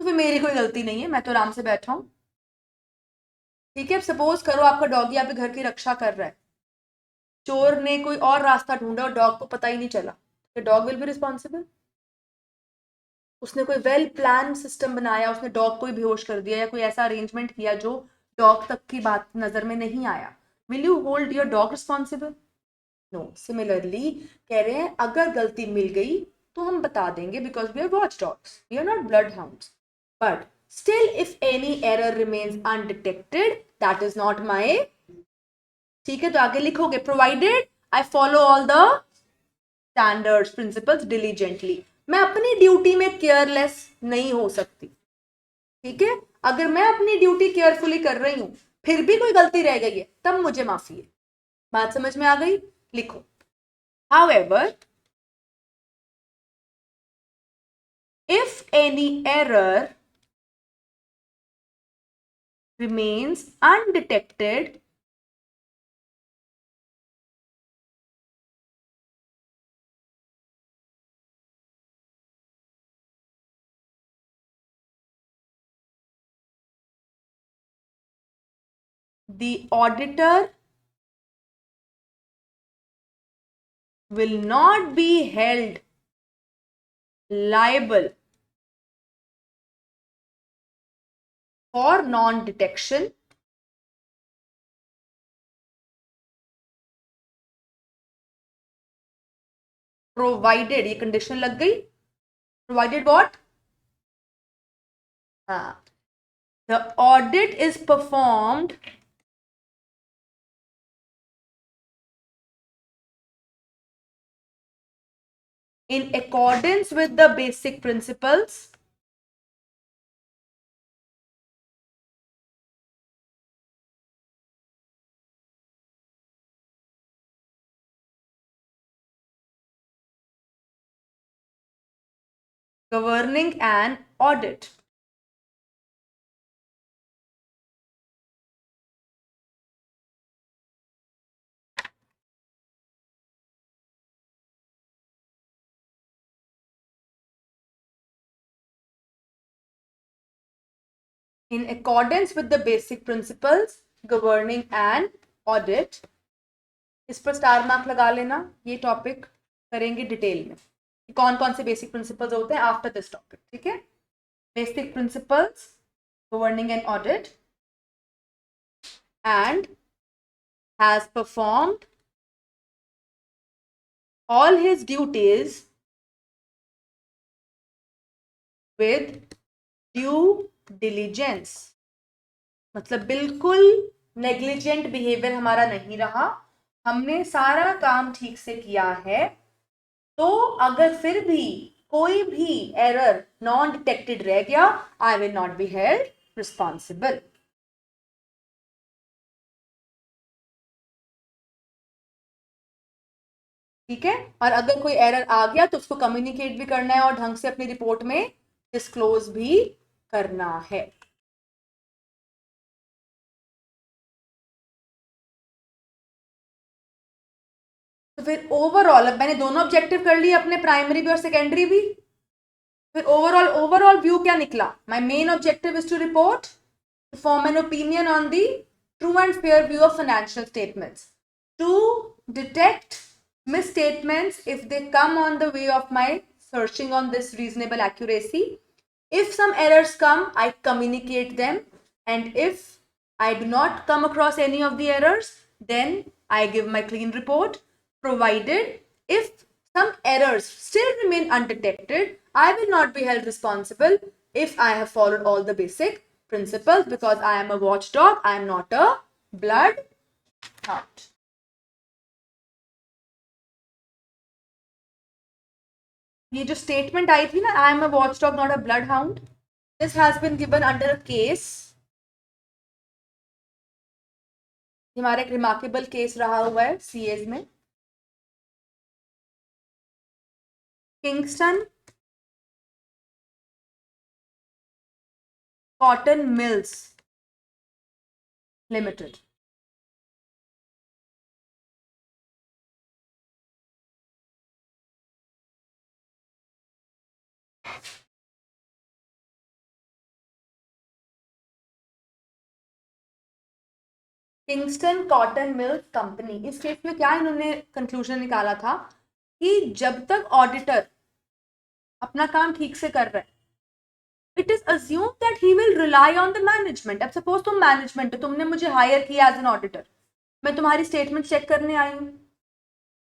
S1: फिर मेरी कोई गलती नहीं है, मैं तो आराम से बैठा हूं. ठीक है, सपोज करो आपका डॉगी आपके घर की रक्षा कर रहा है, चोर ने कोई और रास्ता ढूंढा और डॉग को पता ही नहीं चला, तो डॉग विल बी रिस्पॉन्सिबल। उसने कोई वेल प्लान सिस्टम बनाया, उसने डॉग को ही बेहोश कर दिया या कोई ऐसा अरेंजमेंट किया जो डॉग तक की बात नजर में नहीं आया, will you hold your dog responsible? No. Similarly कह रहे हैं अगर गलती मिल गई तो हम बता देंगे because we are watch dogs, we are not blood hounds, but still if any error remains undetected that is not my. ठीक है, तो आगे लिखोगे provided I follow all the standards principles diligently. मैं अपनी ड्यूटी में केयरलेस नहीं हो सकती। ठीक है, अगर मैं अपनी ड्यूटी केयरफुली कर रही हूं फिर भी कोई गलती रह गई है तब मुझे माफी है। बात समझ में आ गई? लिखो however if any error remains undetected the auditor will not be held liable for non-detection provided, ये कंडीशन लग गई, provided what? हाँ, the audit is performed in accordance with the basic principles governing an audit. In accordance with the basic principles governing an audit, इस पर star mark लगा लेना, ये topic करेंगे डिटेल में कौन कौन से बेसिक प्रिंसिपल्स होते हैं आफ्टर दिस टॉपिक। ठीक है, basic principles governing an audit and has performed all his duties with due diligence। मतलब बिल्कुल नेग्लिजेंट बिहेवियर हमारा नहीं रहा, हमने सारा काम ठीक से किया है। तो अगर फिर भी कोई भी एरर नॉन डिटेक्टेड रह गया, I will not be held responsible. ठीक है, और अगर कोई एरर आ गया तो उसको कम्युनिकेट भी करना है और ढंग से अपनी रिपोर्ट में डिस्क्लोज भी करना है। तो फिर ओवरऑल, अब मैंने दोनों ऑब्जेक्टिव कर लिए अपने, प्राइमरी भी और सेकेंडरी भी। फिर ओवरऑल व्यू क्या निकला? My main objective is to report, to form an opinion on the true and fair view of financial statements, to detect misstatements if they come on the way of my searching on this reasonable accuracy. If some errors come, I communicate them, and if I do not come across any of the errors, then I give my clean report, provided if some errors still remain undetected, I will not be held responsible if I have followed all the basic principles, because I am a watchdog, I am not a bloodhound. ये जो statement आई थी ना, I am a watchdog not a blood hound, this has been given under a case. हमारा एक remarkable case रहा हुआ है सीएज में, Kingston Cotton Mills Limited. Kingston Cotton Mill company, इस केस में क्या इन्होंने कंक्लूजन निकाला था कि जब तक ऑडिटर अपना काम ठीक से कर रहा है, it is assume that he will rely on the management. अब सपोज तुम मैनेजमेंट हो, तुमने मुझे हायर किया एज एन ऑडिटर, मैं तुम्हारी स्टेटमेंट चेक करने आई हूँ।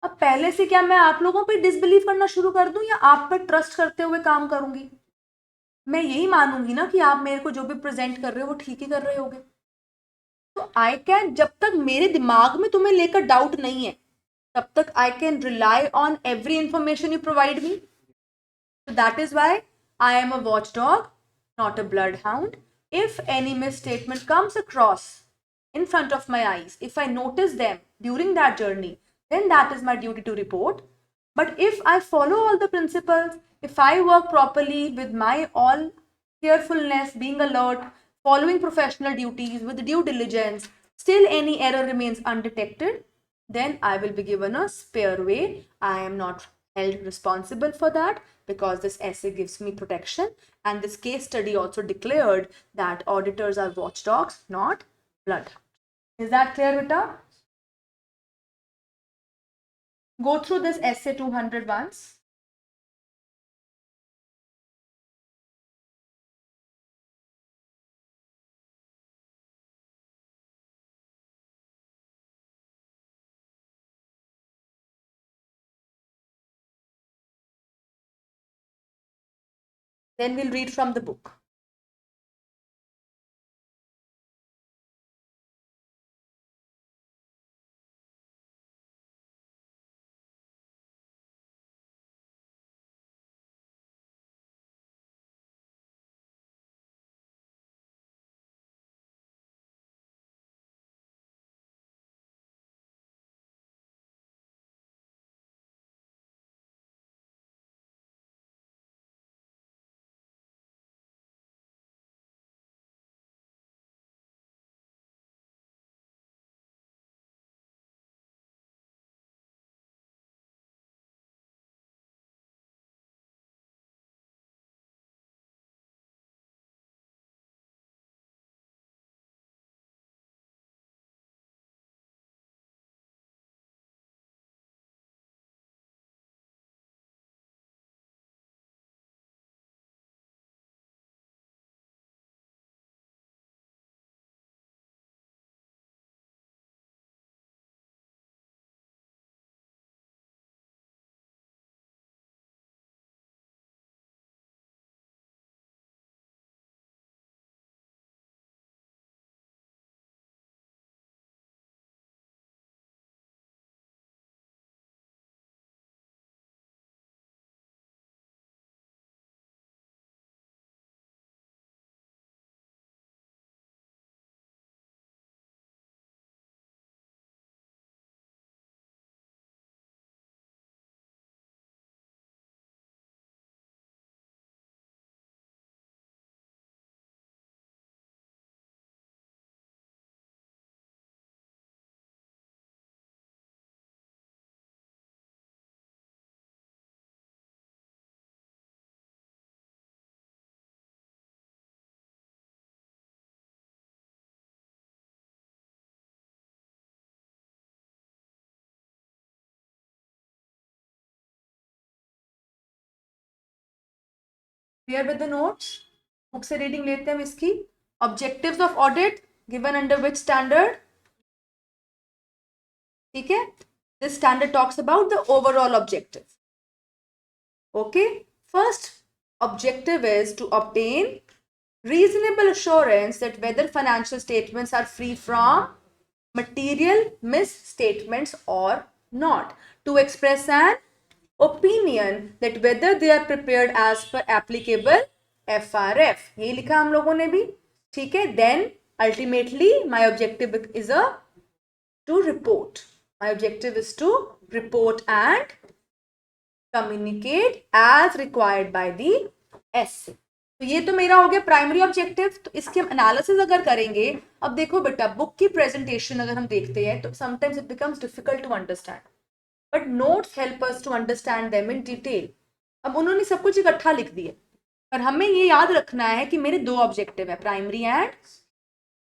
S1: अब पहले से क्या मैं आप लोगों पे डिसबिलीव करना शुरू कर दूं या आप पर ट्रस्ट करते हुए काम करूंगी? मैं यही मानूंगी ना कि आप मेरे को जो भी प्रेजेंट कर रहे हो वो ठीक ही कर रहे होगे। तो आई कैन, जब तक मेरे दिमाग में तुम्हें लेकर डाउट नहीं है, तब तक I can rely on every information you provide me. So that is why I am a watchdog, not a bloodhound. If any misstatement comes across in front of my eyes, if I notice them during that journey, then that is my duty to report. But if I follow all the principles, if I work properly with my all carefulness, being alert, following professional duties with due diligence, still any error remains undetected, then I will be given a spare way. I am not held responsible for that because this essay gives me protection, and this case study also declared that auditors are watchdogs, not bloodhounds. Is that clear, Vita? Go through this essay 200 once. Then we'll read from the book. Clear with the notes? Book से reading लेते हैं इसकी. Objectives of audit given under which standard? ठीक है? This standard talks about the overall objective. Okay? First objective is to obtain reasonable assurance that whether financial statements are free from material misstatements or not. To express an opinion that whether they are prepared as per applicable FRF. ये लिखा हम लोगों ने भी. ठीक है? Then ultimately my objective is to report. My objective is to report and communicate as required by the essay. तो ये तो मेरा हो गया प्राइमरी ऑब्जेक्टिव. तो इसके हम एनालिसिस अगर करेंगे, अब देखो बेटा, बुक की प्रेजेंटेशन अगर हम देखते हैं तो sometimes it becomes difficult to understand, but notes help us to understand them in detail. अब उन्होंने सब कुछ इकट्ठा लिख दिया, पर हमें ये याद रखना है कि मेरे दो ऑब्जेक्टिव है, primary and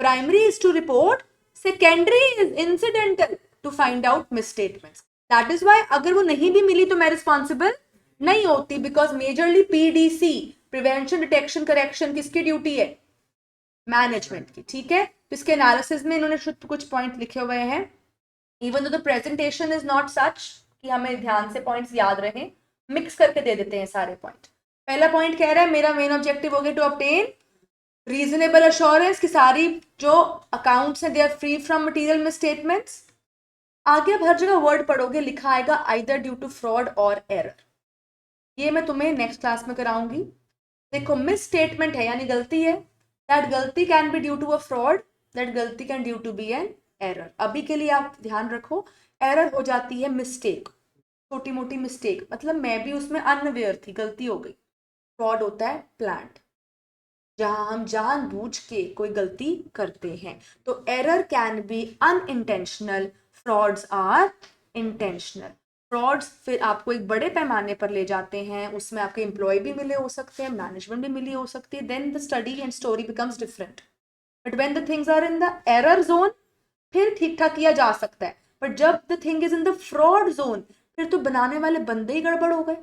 S1: primary is to report secondary is incidental to find out misstatements. That is why अगर वो नहीं भी मिली तो मैं रिस्पॉन्सिबल नहीं होती, because majorly PDC, prevention detection correction, किसकी ड्यूटी है? मैनेजमेंट की. ठीक है, तो इसके एनालिसिस में इन्होंने कुछ पॉइंट लिखे हुए हैं. Even the presentation is not such कि हमें ध्यान से पॉइंट्स याद रहे, मिक्स करके दे देते हैं सारे पॉइंट. पहला पॉइंट कह रहा है मेरा मेन ऑब्जेक्टिव हो गया टू ऑब्टेन रीजनेबल अश्योरेंस कि सारी जो अकाउंट्स हैं they are free from material misstatements. आगे आप हर जगह वर्ड पढ़ोगे, लिखा आएगा आइदर ड्यू टू फ्रॉड और एरर. ये मैं तुम्हें नेक्स्ट क्लास में कराऊंगी. देखो मिस स्टेटमेंट है यानी गलती है. दैट गलती can be due to a fraud, that गलती can due to be an error. अभी के लिए आप ध्यान रखो, एरर हो जाती है मिस्टेक, छोटी मोटी मिस्टेक, मतलब मैं भी उसमें अनअवेयर थी, गलती हो गई. फ्रॉड होता है प्लान्ड, जहां हम जानबूझ के कोई गलती करते हैं. तो error can be unintentional, frauds are intentional. Frauds फिर आपको एक बड़े पैमाने पर ले जाते हैं, उसमें आपके एम्प्लॉय भी मिले हो सकते हैं, मैनेजमेंट भी मिली हो सकती है. Then the study and story becomes different. But when the things are in the error zone फिर ठीक ठाक किया जा सकता है. बट जब the thing is in the fraud zone फिर तो बनाने वाले बंदे ही गड़बड़ हो गए.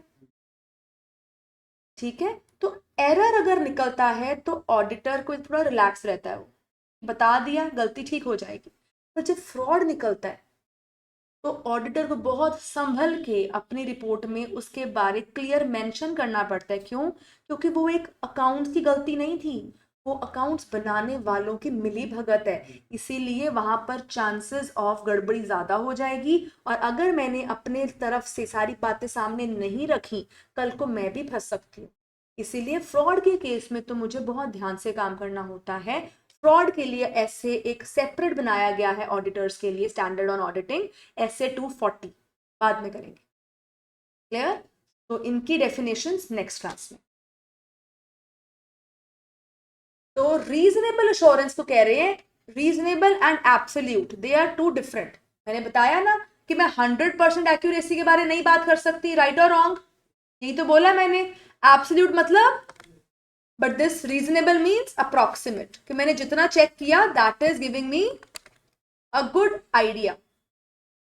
S1: ठीक है, तो एरर अगर निकलता है तो ऑडिटर को थोड़ा रिलैक्स रहता है, वो बता दिया गलती ठीक हो जाएगी. पर जब फ्रॉड निकलता है तो ऑडिटर को बहुत संभल के अपनी रिपोर्ट में उसके बारे क्लियर मेंशन करना पड़ता है. क्यों? क्योंकि वो एक अकाउंट्स की गलती नहीं थी, वो अकाउंट्स बनाने वालों की मिली भगत है. इसीलिए वहां पर चांसेस ऑफ गड़बड़ी ज्यादा हो जाएगी. और अगर मैंने अपने तरफ से सारी बातें सामने नहीं रखी, कल को मैं भी फंस सकती हूँ. इसीलिए फ्रॉड के केस में तो मुझे बहुत ध्यान से काम करना होता है. फ्रॉड के लिए ऐसे एक सेपरेट बनाया गया है ऑडिटर्स के लिए, स्टैंडर्ड ऑन ऑडिटिंग SA 240, बाद में करेंगे. क्लियर? तो इनकी डेफिनेशंस नेक्स्ट क्लास में. तो रीजनेबल अश्योरेंस तो कह रहे हैं reasonable and absolute, they are two different. मैंने बताया ना कि मैं 100% एक्यूरेसी के बारे में नहीं बात कर सकती, राइट और रॉन्ग, यही तो बोला मैंने. एब्सोल्यूट मतलब, but this reasonable means approximate, कि मैंने जितना चेक किया that is giving me a good idea.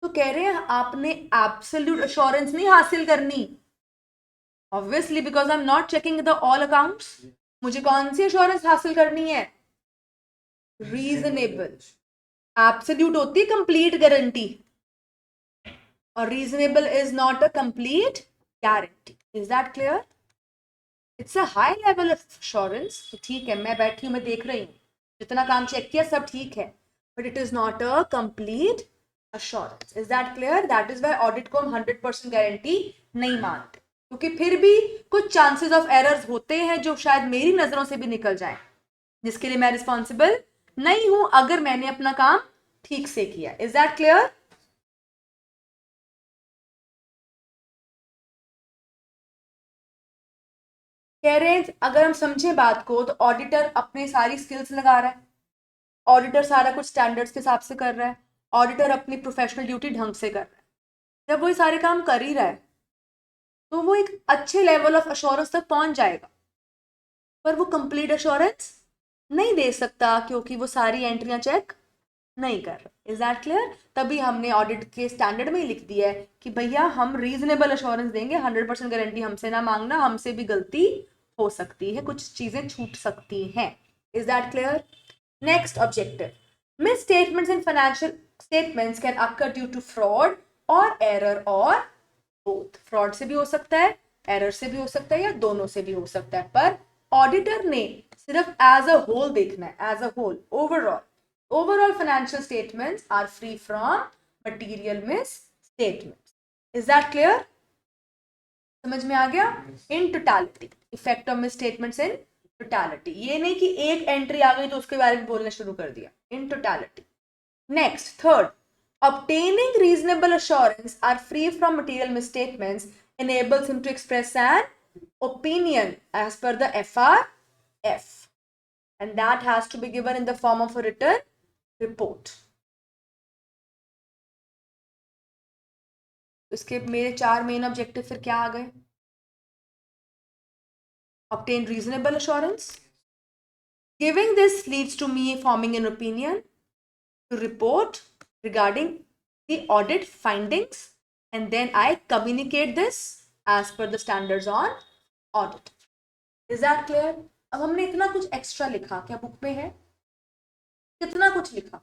S1: तो कह रहे हैं आपने एब्सोल्यूट अश्योरेंस नहीं हासिल करनी, obviously because I am not checking the all accounts. मुझे कौन सी अश्योरेंस हासिल करनी है? रीजनेबल. एब्सोल्यूट होती है कंप्लीट गारंटी, और reasonable is not a complete guarantee. Is that clear? It's a high level of assurance. ठीक है, मैं बैठी हूं, मैं देख रही हूँ, जितना काम चेक किया सब ठीक है, but it is not a complete assurance. Is that clear? That is why audit को हम 100% गारंटी नहीं मानते, क्योंकि फिर भी कुछ चांसेस ऑफ एरर्स होते हैं जो शायद मेरी नजरों से भी निकल जाए, जिसके लिए मैं रिस्पॉन्सिबल नहीं हूं अगर मैंने अपना काम ठीक से किया. Is that clear? कह रहे हैं अगर हम समझे बात को तो ऑडिटर अपने सारी स्किल्स लगा रहा है, ऑडिटर सारा कुछ स्टैंडर्ड्स के हिसाब से कर रहा है, ऑडिटर अपनी प्रोफेशनल ड्यूटी ढंग से कर रहा है. जब वो ये सारे काम कर ही रहा है तो वो एक अच्छे लेवल ऑफ अश्योरेंस तक पहुंच जाएगा, पर वो कंप्लीट अश्योरेंस नहीं दे सकता क्योंकि वो सारी एंट्रियां चेक नहीं कर रहा. Is that clear? तभी हमने ऑडिट के स्टैंडर्ड में ही लिख दिया है कि भैया हम रीजनेबल अश्योरेंस देंगे, 100% गारंटी हमसे ना मांगना, हमसे भी गलती हो सकती है, कुछ चीजें छूट सकती हैं. Is that clear? Next objective, misstatements in financial statements can occur due to fraud और एरर और बोथ. फ्रॉड से भी हो सकता है, एरर से भी हो सकता है, या दोनों से भी हो सकता है. पर ऑडिटर ने सिर्फ एज अ होल देखना है, as a whole, overall financial statements are free from material misstatements. Is that clear? समझ में आ गया? In totality, effect of misstatements in totality. ये नहीं कि एक एंट्री आ गई तो उसके बारे में बोलना शुरू कर दिया, इन totality. Next, third, obtaining reasonable assurance are free from material misstatements enables him to express an opinion as per the FRF, and that has to be given in the form of a written report. इसके मेरे 4 main objective फिर क्या आ गए? Obtain reasonable assurance. Giving this leads to me forming an opinion. to report regarding the audit findings, and then I communicate this as per the standards on audit. Is that clear? अब हमने इतना कुछ extra लिखा, क्या book में है? कितना कुछ लिखा,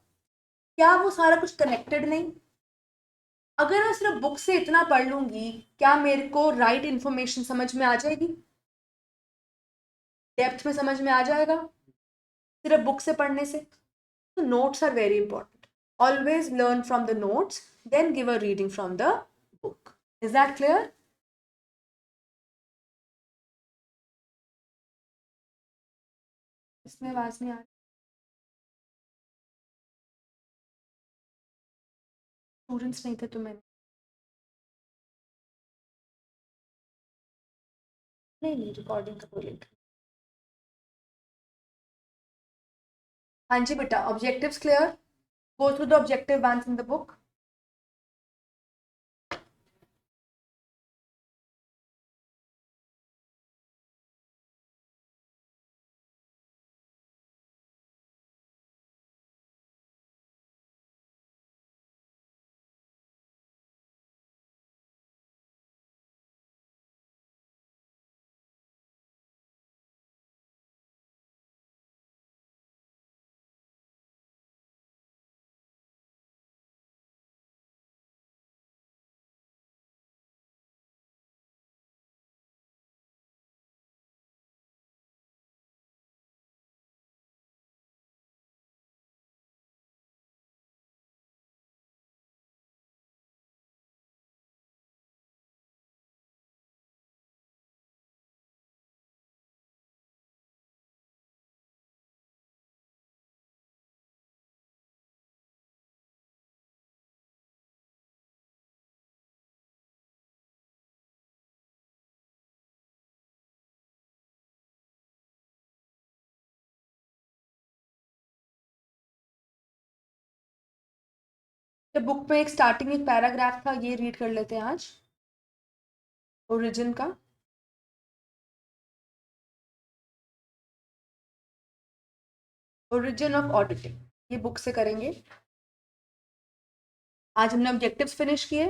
S1: क्या वो सारा कुछ कनेक्टेड नहीं? अगर मैं सिर्फ बुक से इतना पढ़ लूंगी, क्या मेरे को राइट इंफॉर्मेशन समझ में आ जाएगी? डेप्थ में समझ में आ जाएगा सिर्फ बुक से पढ़ने से? तो notes are very important. Always learn from the notes, then give a reading from the book. Is that clear? इसमें आवाज नहीं आ रही. स्टूडेंट्स नहीं थे तो मैंने नहीं रिकॉर्डिंग का कोई लिंक. हाँ जी बेटा, objectives clear? Go through the objective once in the book. तो बुक में एक स्टार्टिंग एक पैराग्राफ था, ये रीड कर लेते हैं आज, ओरिजिन का. ओरिजिन ऑफ ऑडिटिंग, ये बुक से करेंगे. आज हमने ऑब्जेक्टिव्स फिनिश किए.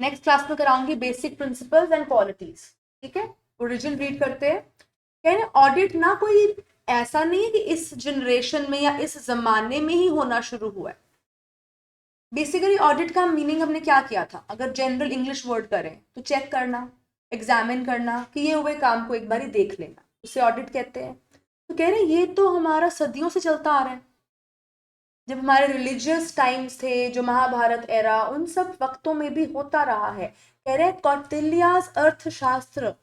S1: नेक्स्ट क्लास में कराऊंगी बेसिक प्रिंसिपल्स एंड क्वालिटीज. ठीक है, ओरिजिन रीड करते हैं. कह रहे ऑडिट ना कोई ऐसा नहीं है कि इस जनरेशन में या इस जमाने में ही होना शुरू हुआ है. बेसिकली ऑडिट का मीनिंग हमने क्या किया था? अगर जनरल इंग्लिश वर्ड करें तो चेक करना, एग्जामिन करना कि ये हुए काम को एक बार ही देख लेना, उसे ऑडिट कहते हैं. तो कह रहे हैं ये तो हमारा सदियों से चलता आ रहा है. जब हमारे रिलीजियस टाइम्स थे, जो महाभारत एरा, उन सब वक्तों में भी होता रहा है. कह रहे हैं कौटिल्याज अर्थशास्त्र,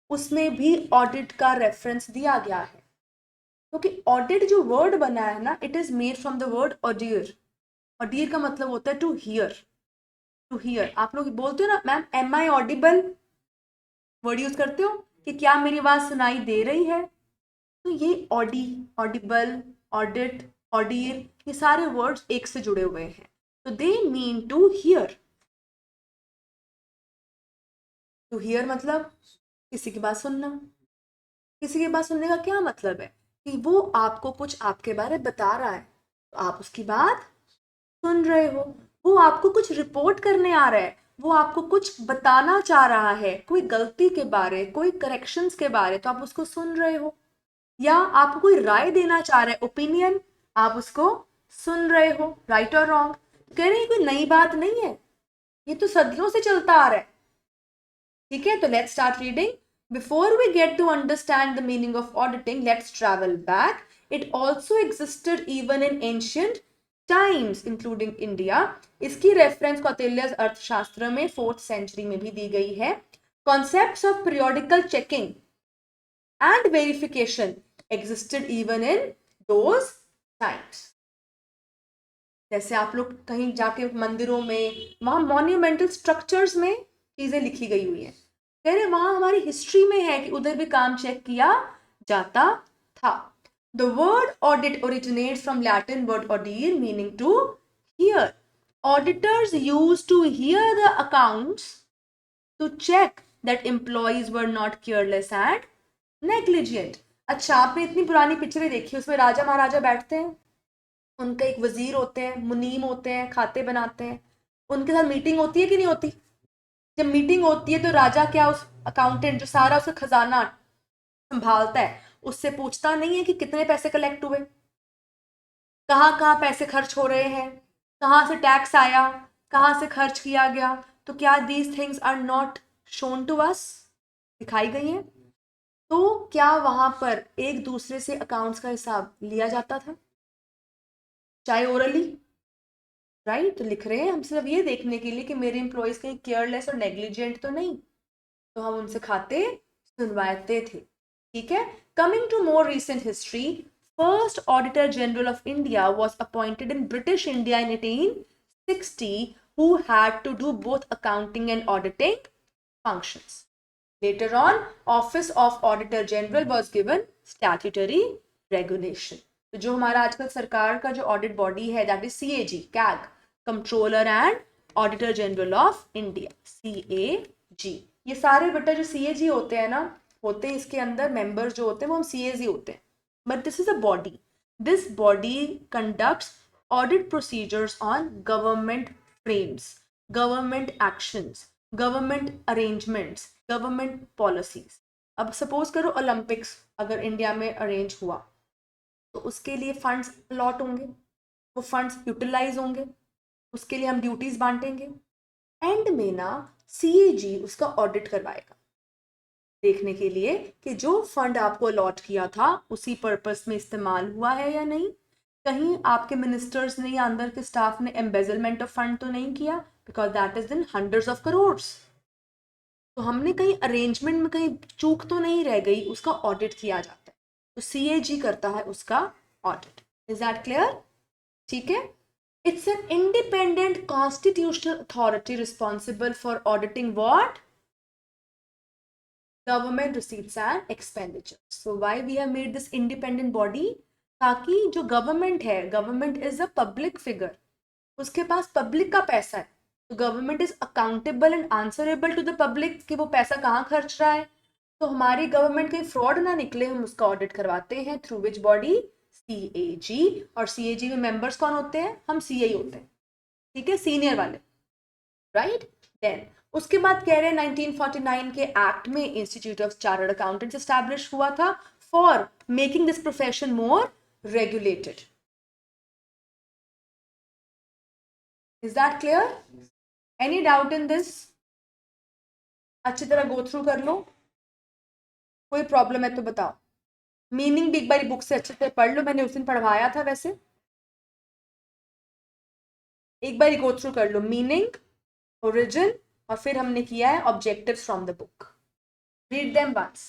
S1: उसमें भी ऑडिट का रेफरेंस दिया गया है. क्योंकि ऑडिट जो वर्ड बना है ना, it is made from the word audire. Audire का मतलब होता है टू हियर. टू हियर, आप लोग बोलते हो ना ma'am am I audible, word use करते हो कि क्या मेरी आवाज सुनाई दे रही है. तो ये ऑडी, ऑडिबल, ऑडिट, ऑडियर, ये सारे वर्ड्स एक से जुड़े हुए हैं. तो they mean to hear. To hear मतलब किसी की बात सुनना. किसी की बात सुनने का क्या मतलब है? कि वो आपको कुछ आपके बारे में बता रहा है, तो आप उसकी बात सुन रहे हो. वो आपको कुछ रिपोर्ट करने आ रहा है, वो आपको कुछ बताना चाह रहा है, कोई गलती के बारे, कोई करेक्शंस के बारे, तो आप उसको सुन रहे हो. या आपको कोई राय देना चाह रहा है, ओपिनियन, आप उसको सुन रहे हो. राइट और रॉन्ग, कह रहे हैं कोई नई बात नहीं है, ये तो सदियों से चलता आ रहा है. ठीक है, तो let's start reading. Before we get to understand the meaning of auditing, let's travel back. It also existed even in ancient times, including India. इसकी रेफरेंस कौटिल्य अर्थशास्त्र में 4th सेंचुरी में भी दी गई है. Concepts of periodical checking and verification existed even in those times. जैसे आप लोग कहीं जाके मंदिरों में, वहां मॉन्यूमेंटल स्ट्रक्चर्स में चीजें लिखी गई हुई है. कह रहे वहां हमारी हिस्ट्री में है कि उधर भी काम चेक किया जाता था. The word audit originates from Latin word audire meaning to hear. Auditors used to hear the accounts to check that employees were not careless and negligent. अच्छा, आपने इतनी पुरानी पिक्चरें देखी, उसमें राजा महाराजा बैठते हैं, उनका एक वजीर होते हैं, मुनीम होते हैं, खाते बनाते हैं, उनके साथ मीटिंग होती है कि नहीं होती? जब मीटिंग होती है तो राजा क्या उस अकाउंटेंट जो सारा उसका खजाना संभालता है उससे पूछता नहीं है कि कितने पैसे कलेक्ट हुए, कहाँ कहाँ पैसे खर्च हो रहे हैं, कहाँ से टैक्स आया, कहाँ से खर्च किया गया? तो क्या these things are not shown to us, दिखाई गई हैं? तो क्या वहां पर एक दूसरे से अकाउंट्स का हिसाब लिया जाता था, चाहे ओरली? राइट, तो लिख रहे हैं हम सिर्फ ये देखने के लिए कि मेरे एम्प्लॉयज कहीं केयरलेस और नेग्लिजेंट तो नहीं, तो हम उनसे खाते सुनवाते थे। ठीक है, coming to more recent history, first auditor general of India was appointed in British India in 1860, who had to do both accounting and auditing functions. Later on, Office of Auditor General was given statutory regulation. तो जो हमारा आजकल सरकार का जो audit body है that is CAG, CAG, controller and auditor general of India, CAG। ये सारे बेटा जो CAG होते हैं ना, होते हैं इसके अंदर मेंबर्स जो होते हैं वो हम CAG होते हैं, but this is a body. This body conducts audit procedures on government frames, government actions, government arrangements, government policies. अब सपोज करो ओलंपिक्स अगर इंडिया में अरेंज हुआ तो उसके लिए फंड्स अलॉट होंगे, वो फंड्स यूटिलाइज होंगे, उसके लिए हम ड्यूटीज बांटेंगे, एंड में ना CAG उसका ऑडिट करवाएगा देखने के लिए कि जो फंड आपको अलॉट किया था उसी पर्पस में इस्तेमाल हुआ है या नहीं, कहीं आपके मिनिस्टर्स ने या अंदर के स्टाफ ने एम्बेजलमेंट ऑफ फंड तो नहीं किया, because that is in hundreds of crores. तो हमने कहीं अरेंजमेंट में कहीं चूक तो नहीं रह गई, उसका ऑडिट किया जाता है, तो CAG करता है उसका ऑडिट। Is that clear? ठीक है, it's an independent constitutional authority responsible for auditing what? Government receipts and expenditure. So why we have made this independent body? ताकि जो गवर्नमेंट है, government is a public figure, उसके पास public का पैसा है, तो government is accountable and answerable to the public कि वो पैसा कहाँ खर्च रहा है। तो हमारी गवर्नमेंट कहीं फ्रॉड ना निकले, हम उसका ऑडिट करवाते हैं थ्रू विच बॉडी? CAG। और CAG में मेंबर्स कौन होते हैं? हम CA होते हैं, ठीक है, सीनियर वाले, राइट। देन उसके बाद कह रहे हैं 1949 के एक्ट में institute of chartered accountants establish हुआ था for making this profession more regulated. Is that clear? Any doubt in this? अच्छी तरह गो थ्रू कर लो, कोई प्रॉब्लम है तो बताओ। मीनिंग भी एक बार बुक से अच्छे से पढ़ लो, मैंने उस दिन पढ़वाया था वैसे, एक बार गो थ्रू कर लो मीनिंग, ओरिजिन, और फिर हमने किया है objectives from the book. Read them once.